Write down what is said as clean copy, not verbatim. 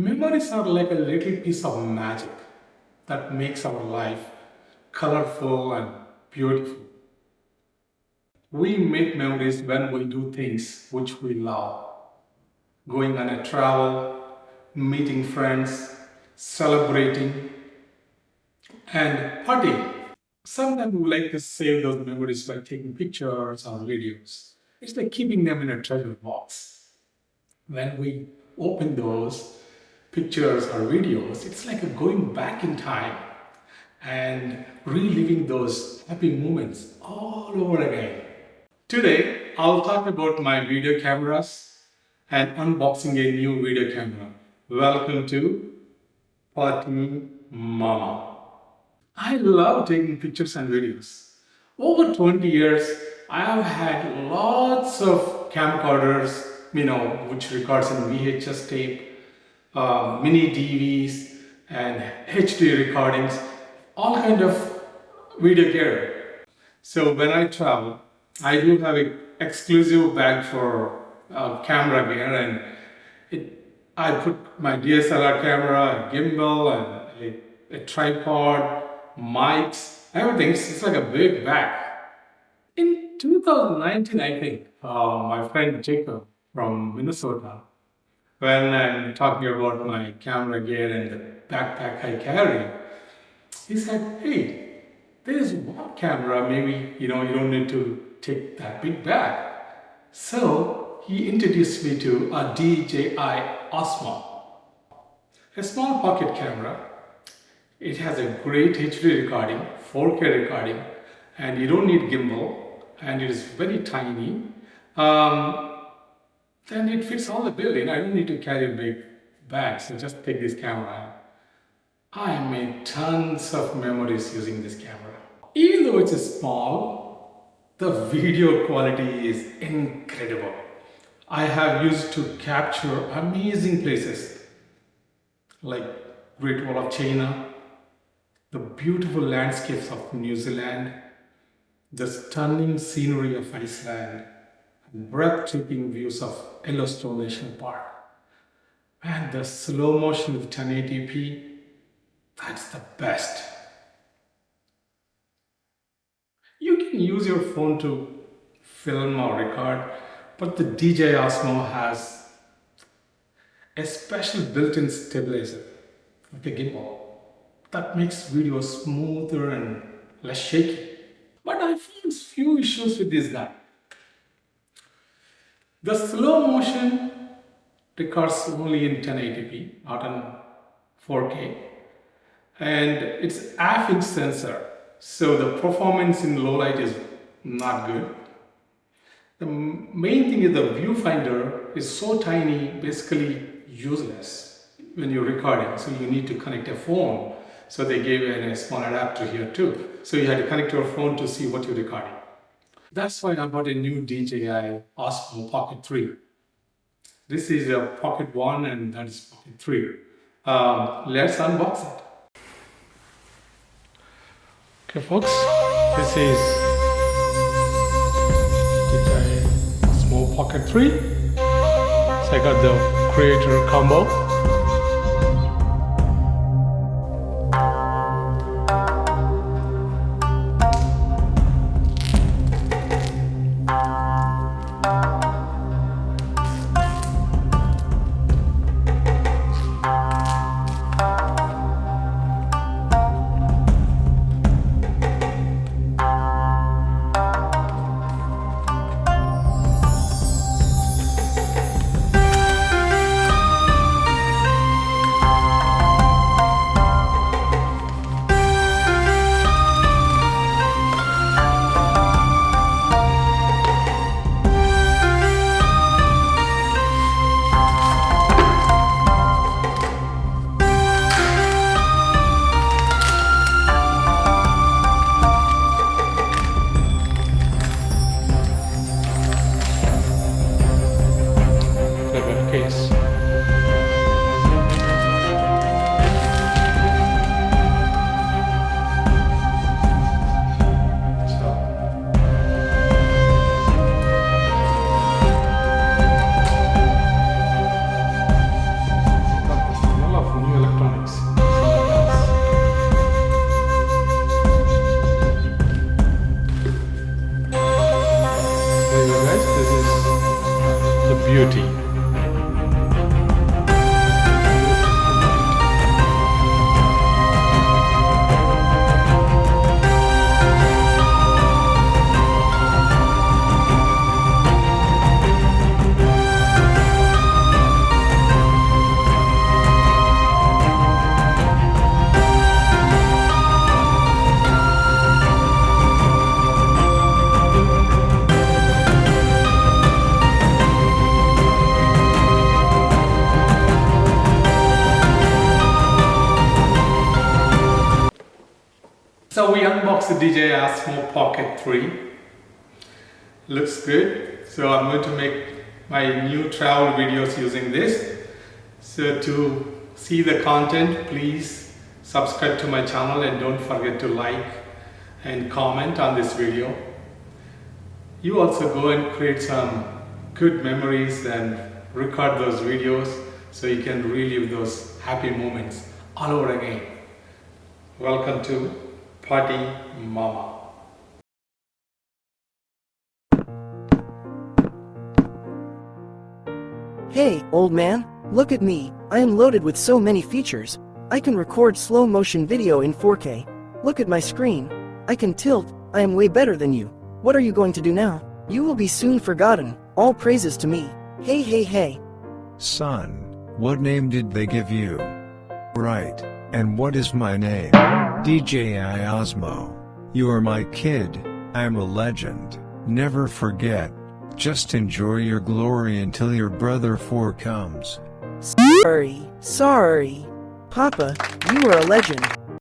Memories are like a little piece of magic that makes our life colorful and beautiful. We make memories when we do things which we love. Going on a travel, meeting friends, celebrating, and partying. Sometimes we like to save those memories by taking pictures or videos. It's like keeping them in a treasure box. When we open those pictures or videos, it's like a going back in time and reliving those happy moments all over again. Today, I'll talk about my video cameras and unboxing a new video camera. Welcome to Party Mama. I love taking pictures and videos. Over 20 years, I have had lots of camcorders, which records in VHS tape, mini DVs, and HD recordings, all kind of video gear. So when I travel, I do have an exclusive bag for camera gear, and I put my DSLR camera, a gimbal, and a tripod, mics, everything. It's like a big bag. In 2019, I think, my friend Jacob from Minnesota, when I'm talking about my camera gear and the backpack I carry, he said, "Hey, there's one camera, maybe, you don't need to take that big bag." So he introduced me to a DJI Osmo, a small pocket camera. It has a great HD recording, 4K recording, and you don't need gimbal, and it is very tiny. Then it fits all the building. I don't need to carry a big bag, so just take this camera. I made tons of memories using this camera. Even though it's small, the video quality is incredible. I have used to capture amazing places like Great Wall of China, the beautiful landscapes of New Zealand, the stunning scenery of Iceland, breathtaking views of Yellowstone National Park, and the slow motion with 1080p, that's the best. You can use your phone to film or record, but the DJI Osmo has a special built-in stabilizer, like a gimbal, that makes videos smoother and less shaky. But I found few issues with this guy. The slow motion records only in 1080p, not in 4K, and it's AF sensor, so the performance in low light is not good. The main thing is the viewfinder is so tiny, basically useless when you're recording, so you need to connect a phone. So they gave a small adapter here too. So you had to connect your phone to see what you're recording. That's why I bought a new DJI Osmo Pocket 3. This is a Pocket 1 and that is Pocket 3. Let's unbox it. Okay folks, this is DJI Osmo Pocket 3. So I got the creator combo. So we unboxed the DJI Osmo Pocket 3. Looks good. So I'm going to make my new travel videos using this. So to see the content, please subscribe to my channel and don't forget to like and comment on this video. You also go and create some good memories and record those videos so you can relive those happy moments all over again. Welcome to Party Mama. Hey, old man, look at me. I am loaded with so many features. I can record slow motion video in 4K. Look at my screen. I can tilt. I am way better than you. What are you going to do now? You will be soon forgotten. All praises to me. Hey, hey, hey. Son, what name did they give you? Right, and what is my name? DJI Osmo. You are my kid. I'm a legend. Never forget. Just enjoy your glory until your brother 4 comes. Sorry. Papa, you are a legend.